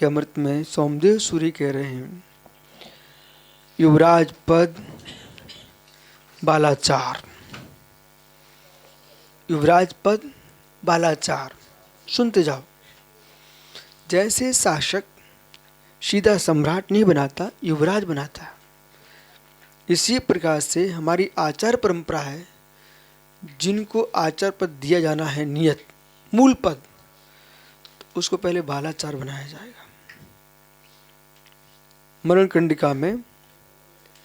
के अमृत में सोमदेव सूरी कह रहे हैं, युवराज पद बालाचार, युवराज पद बालाचार। सुनते जाओ। जैसे शासक सीधा सम्राट नहीं बनाता, युवराज बनाता है, इसी प्रकार से हमारी आचार परंपरा है, जिनको आचार पद दिया जाना है, नियत मूल पद, तो उसको पहले बालाचार बनाया जाएगा। मरण कंडिका में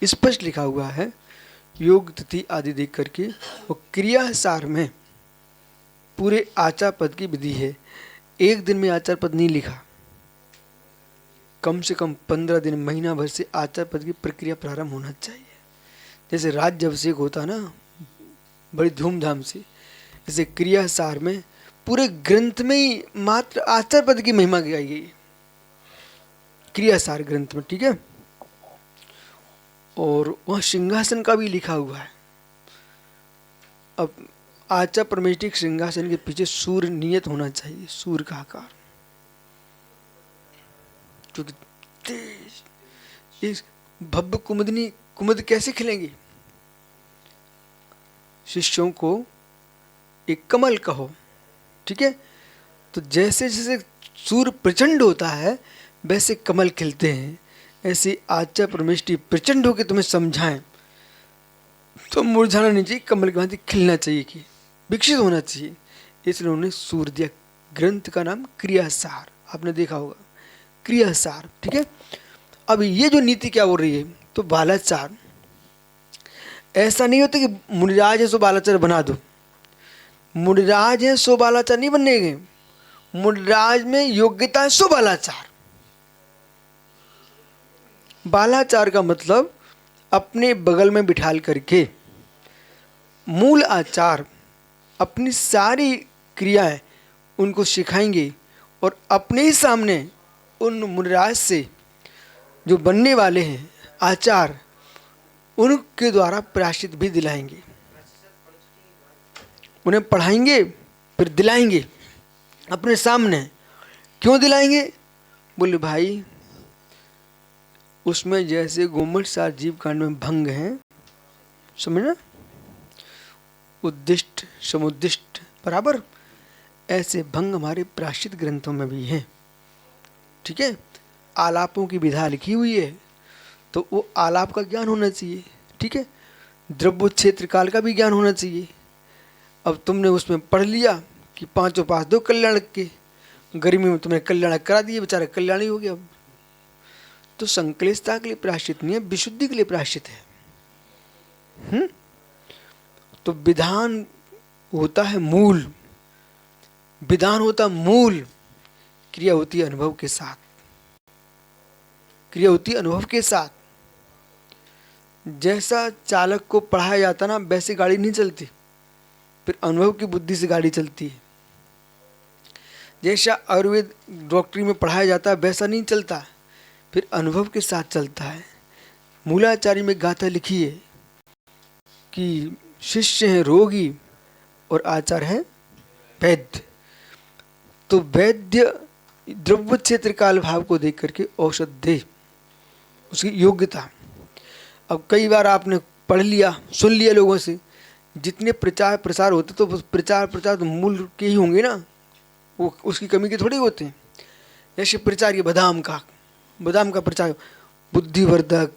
स्पष्ट लिखा हुआ है, योग तिथि आदि देख करके, वो क्रिया सार में पूरे आचार पद की विधि है। एक दिन में आचार पद नहीं लिखा, कम से कम 15 दिन, महीना भर से आचार पद की प्रक्रिया प्रारंभ होना चाहिए। जैसे राज्याभिषेक होता है ना, बड़ी धूमधाम से, जैसे क्रिया सार में पूरे ग्रंथ में ही मात्र आचार पद की महिमा गाई गई, क्रिया सार ग्रंथ में, ठीक है। और वहाँ सिंहासन का भी लिखा हुआ है। अब आचार परमेष्टिक सिंहासन के पीछे सूर्य नियत होना चाहिए, सूर्य का आकार, क्योंकि तेज इस भव्य कुमुदनी कुमुद कैसे खिलेंगी। शिष्यों को एक कमल कहो, ठीक है। तो जैसे जैसे सूर्य प्रचंड होता है वैसे कमल खिलते हैं, ऐसे आचार परमेष्टि प्रचंड होकर तुम्हें समझाएं तो मुरझाना नहीं चाहिए, कमल की भांति खिलना चाहिए, कि विकसित होना चाहिए। इसलिए उन्होंने सूर्य दिया। ग्रंथ का नाम क्रियासार, आपने देखा होगा, क्रियासार, ठीक है। अब ये जो नीति क्या हो रही है, तो बालाचार, ऐसा नहीं होता कि मुनिराज है सो बालाचार बना दो, मुनिराज है सो बालाचार नहीं बनने गए, मुनिराज में योग्यता है सो बालाचार। बालाचार का मतलब अपने बगल में बिठाल करके मूल आचार, अपनी सारी क्रियाएं उनको सिखाएंगे, और अपने ही सामने उन मुनिराज से जो बनने वाले हैं आचार, उनके द्वारा प्रायश्चित भी दिलाएंगे, उन्हें पढ़ाएंगे फिर दिलाएंगे अपने सामने। क्यों दिलाएंगे? बोले भाई उसमें जैसे गोमट सार जीव कांड में भंग है, समझना, उद्दिष्ट समुद्दिष्ट बराबर, ऐसे भंग हमारे प्रायश्चित ग्रंथों में भी है, ठीक है। आलापों की विधा लिखी हुई है, तो वो आलाप का ज्ञान होना चाहिए, ठीक है। द्रव्य क्षेत्र काल का भी ज्ञान होना चाहिए। अब तुमने उसमें पढ़ लिया कि पांचों पास दो कल्याणक के, गर्मी में तुमने कल्याणक करा दिए, बेचारा कल्याणी हो गया। अब तो संक्लेशता के लिए प्रायश्चित नहीं है, विशुद्धि के लिए प्रायश्चित है। तो विधान होता है मूल, विधान होता मूल, क्रिया होती है अनुभव के साथ, क्रिया होती है अनुभव के साथ। जैसा चालक को पढ़ाया जाता ना, वैसे गाड़ी नहीं चलती, फिर अनुभव की बुद्धि से गाड़ी चलती है। जैसा आयुर्वेद डॉक्टरी में पढ़ाया जाता है वैसा नहीं चलता, फिर अनुभव के साथ चलता है। मूलाचार्य में गाथा लिखी है कि शिष्य है रोगी और आचार्य है वैद्य। तो वैद्य द्रव्य क्षेत्र काल भाव को देख करके औषध दे, उसकी योग्यता। अब कई बार आपने पढ़ लिया, सुन लिया लोगों से, जितने प्रचार प्रसार होते तो प्रचार तो मूल के ही होंगे ना, वो उसकी कमी के थोड़े होते हैं। जैसे प्रचार ये बादाम का प्रचार, बुद्धिवर्धक,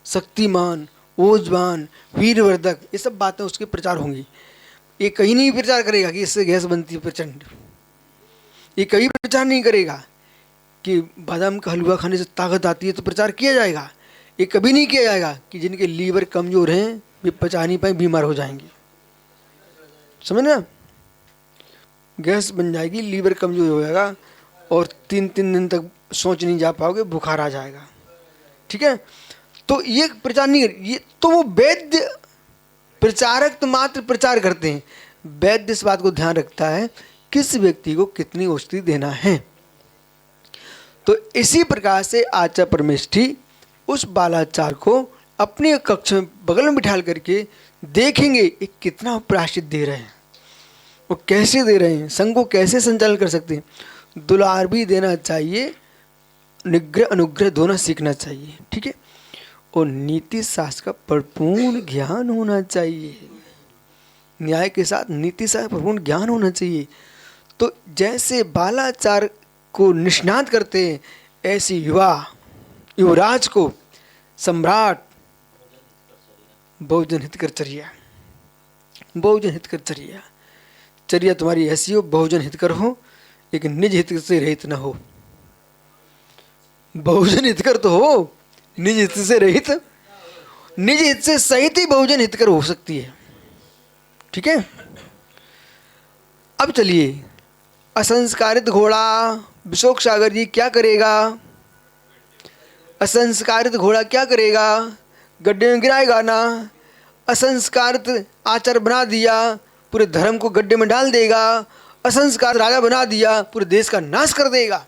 शक्तिमान, ओजवान, वीरवर्धक, ये सब बातें उसके प्रचार होंगी। ये कहीं नहीं प्रचार करेगा कि इससे गैस बनती है प्रचंड, ये कभी प्रचार नहीं करेगा कि बादाम का हलवा खाने से ताकत आती है, तो प्रचार किया जाएगा। ये कभी नहीं किया जाएगा कि जिनके लीवर कमजोर हैं वे पचा नहीं पाए, बीमार हो जाएंगे, समझ ना, गैस बन जाएगी, लीवर कमजोर हो जाएगा और 3 दिन तक सोच नहीं जा पाओगे, बुखार आ जाएगा, ठीक है। तो ये प्रचार नहीं कर, ये तो वो वैद्य प्रचारक तो मात्र प्रचार करते हैं, वैद्य इस बात को ध्यान रखता है किस व्यक्ति को कितनी औषधि देना है। तो इसी प्रकार से आचार्य परमेष्ठी उस बालाचार को अपने कक्ष में बगल में बिठाल करके देखेंगे ये कितना प्रायश्चित दे रहे हैं, वो कैसे दे रहे हैं, संघ को कैसे संचालन कर सकते हैं। दुलार भी देना चाहिए, निग्रह अनुग्रह दोनों सीखना चाहिए, ठीक है। और नीति शास्त्र का परिपूर्ण ज्ञान होना चाहिए, न्याय के साथ नीति शास्त्र का परिपूर्ण ज्ञान होना चाहिए। तो जैसे बालाचार को निष्णात करते हैं, ऐसी युवराज को सम्राट बहुजन हितकर चर्या, बहुजन हितकर चर्या, चर्या तुम्हारी ऐसी हो बहुजन हितकर हो, लेकिन निज हित से रहित न हो। बहुजन हितकर तो हो, निज हित से रहित, निज हित से सहित ही बहुजन हितकर हो सकती है, ठीक है। अब चलिए, असंस्कारित घोड़ा विशोक सागर जी क्या करेगा? असंस्कारित घोड़ा क्या करेगा? गड्ढे में गिराएगा ना। असंस्कारित आचार बना दिया, पूरे धर्म को गड्ढे में डाल देगा। असंस्कार राजा बना दिया, पूरे देश का नाश कर देगा।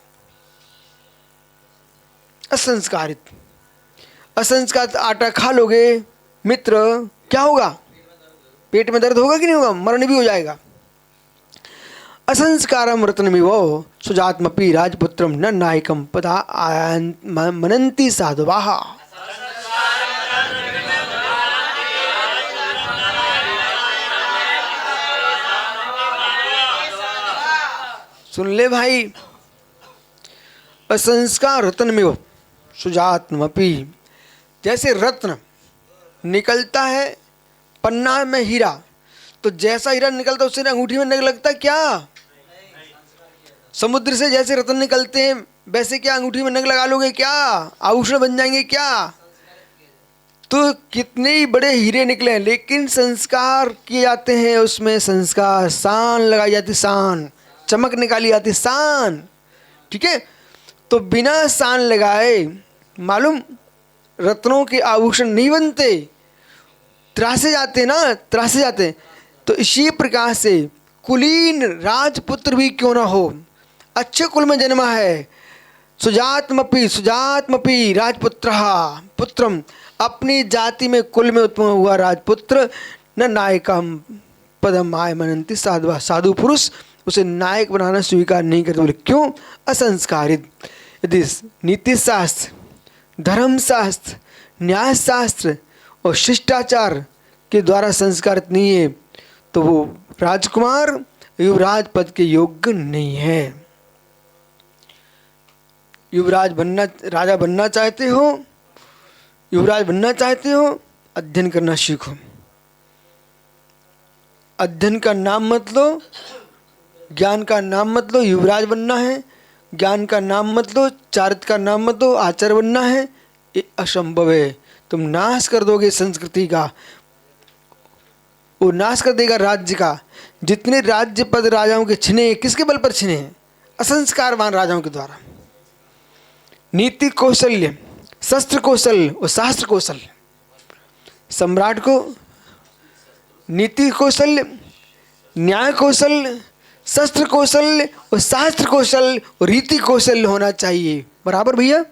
असंस्कारित असंस्कारित आटा खा लोगे मित्र, क्या होगा? पेट में दर्द होगा कि नहीं होगा? मरण भी हो जाएगा। असंस्कारम रत्नमिव सुजातमपि राजपुत्रम न नायकम पदा मनंति साधुवाः। सुन ले भाई, असंस्कार रत्नमिव सुजातमपि, जैसे रत्न निकलता है पन्ना में हीरा, तो जैसा हीरा निकलता है उससे अंगूठी में नग लगता क्या? समुद्र से जैसे रत्न निकलते हैं वैसे क्या अंगूठी में नग लगा लोगे क्या? आभूषण बन जाएंगे क्या? तो कितने ही बड़े हीरे निकले, लेकिन संस्कार किए जाते हैं, उसमें संस्कार, शान लगाई जाती, शान, चमक निकाली जाती, शान, ठीक है। तो बिना शान लगाए मालूम रत्नों के आभूषण नहीं बनते, त्रासे जाते ना, त्रासे जाते। तो इसी प्रकार से कुलीन राजपुत्र भी क्यों ना हो, अच्छे कुल में जन्मा है, सुजातमपि राजपुत्रः पुत्रम, अपनी जाति में कुल में उत्पन्न हुआ राजपुत्र, न नायकम पदम आय मनंति साधुवाः, साधु पुरुष उसे नायक बनाना स्वीकार नहीं करते। बोले क्यों? असंस्कारित। यदि नीति शास्त्र, धर्म शास्त्र, न्याय शास्त्र और शिष्टाचार के द्वारा संस्कारित नहीं है तो वो राजकुमार युवराज पद के योग्य नहीं है। युवराज बनना, राजा बनना चाहते हो, युवराज बनना चाहते हो, अध्ययन करना सीखो। अध्ययन का नाम मत लो, ज्ञान का नाम मत लो। युवराज बनना है, ज्ञान का नाम मत लो, चारित्र का नाम मत लो, आचार्य बनना है, ये असंभव है। तुम नाश कर दोगे संस्कृति का, वो नाश कर देगा राज्य का। जितने राज्य पद राजाओं के छिने, किसके बल पर छिने हैं? असंस्कारवान राजाओं के द्वारा। नीति कौशल्य, शस्त्र कौशल और शास्त्र कौशल, सम्राट को नीति कौशल, न्याय कौशल, शस्त्र कौशल और शास्त्र कौशल और रीति कौशल होना चाहिए, बराबर भैया।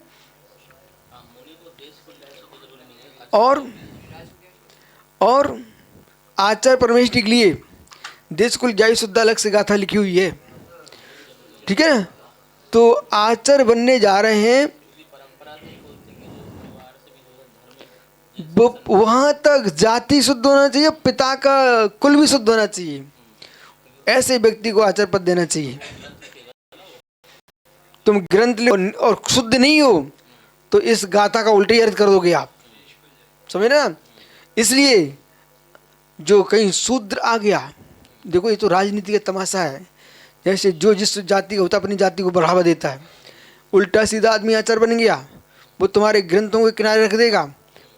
और आचार्य परमेष्टि के लिए देश कुल जाई शुद्धा अलग से गाथा लिखी हुई है, ठीक है ना। तो आचार्य बनने जा रहे हैं, वहां तक जाति शुद्ध होना चाहिए, पिता का कुल भी शुद्ध होना चाहिए, ऐसे व्यक्ति को आचार्य पद देना चाहिए। तुम ग्रंथ लो और शुद्ध नहीं हो तो इस गाथा का उल्टे अर्थ कर दोगे आप, समझे ना। इसलिए जो कहीं शूद्र आ गया, देखो ये तो राजनीति का तमाशा है। जैसे जो जिस जाति का होता है अपनी जाति को बढ़ावा देता है, उल्टा सीधा आदमी आचार्य बन गया, वो तुम्हारे ग्रंथों के किनारे रख देगा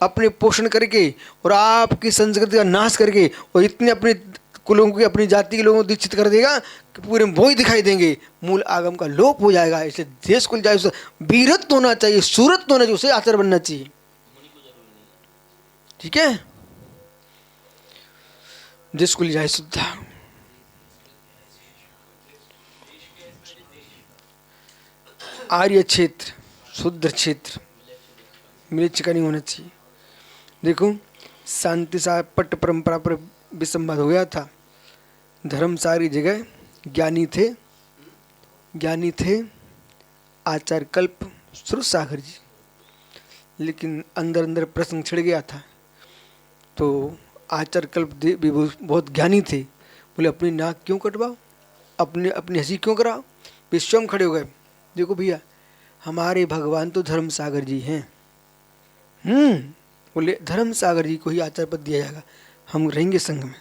अपने पोषण करके और आपकी संस्कृति का नाश करके, और इतने अपने कुलों के, अपनी जाति के लोगों को दीक्षित कर देगा कि पूरे वो ही दिखाई देंगे, मूल आगम का लोप हो जाएगा। इसलिए देश कुल जाए वीरत्व होना चाहिए, सूरत्व होना चाहिए, उसे आचार्य बनना चाहिए, ठीक है। देश कुल जाए शुद्धा। आर्य क्षेत्र, शुद्ध क्षेत्र, मिर्च का नहीं होना चाहिए। देखो शांति साहब पट्ट परंपरा पर विसंवाद हो गया था। धर्म सारी जगह ज्ञानी थे, ज्ञानी थे आचार्य कल्प सुरसागर जी, लेकिन अंदर अंदर प्रश्न छिड़ गया था। तो आचार्य कल्प भी बहुत ज्ञानी थे, बोले अपनी नाक क्यों कटवाओ, अपनी हंसी क्यों कराओ। वे स्वयं खड़े हो गए, देखो भैया हमारे भगवान तो धर्म सागर जी हैं। बोले धर्म सागर जी को ही आचार्य पद दिया जाएगा, हम रहेंगे संघ में।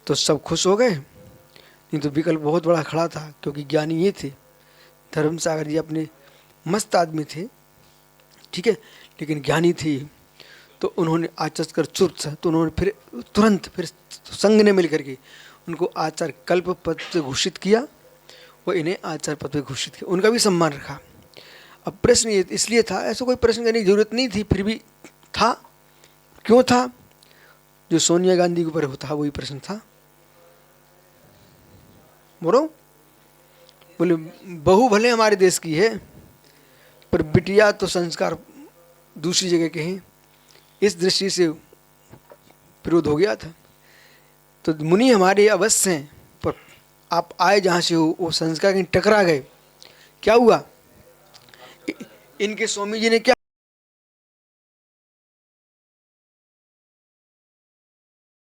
तो सब खुश हो गए। नहीं तो विकल्प बहुत बड़ा खड़ा था, क्योंकि ज्ञानी ये थे, धर्म सागर जी अपने मस्त आदमी थे, ठीक है, लेकिन ज्ञानी थे। तो उन्होंने आचर कर चुप था, तो उन्होंने फिर तुरंत फिर संघ ने मिलकर के उनको आचार्य कल्प पद से घोषित किया और इन्हें आचार्य पद पे घोषित किया, उनका भी सम्मान रखा। अब प्रश्न ये इसलिए था, ऐसा कोई प्रश्न करने की जरूरत नहीं थी, फिर भी था। क्यों था? जो सोनिया गांधी के ऊपर होता वही प्रश्न था। बोलो, बोले बहू भले हमारे देश की है, पर बिटिया तो संस्कार दूसरी जगह के हैं, इस दृष्टि से विरोध हो गया था। तो मुनि हमारे अवश्य हैं, पर आप आए जहाँ से हो वो संस्कार कहीं टकरा गए, क्या हुआ? इनके स्वामी जी ने क्या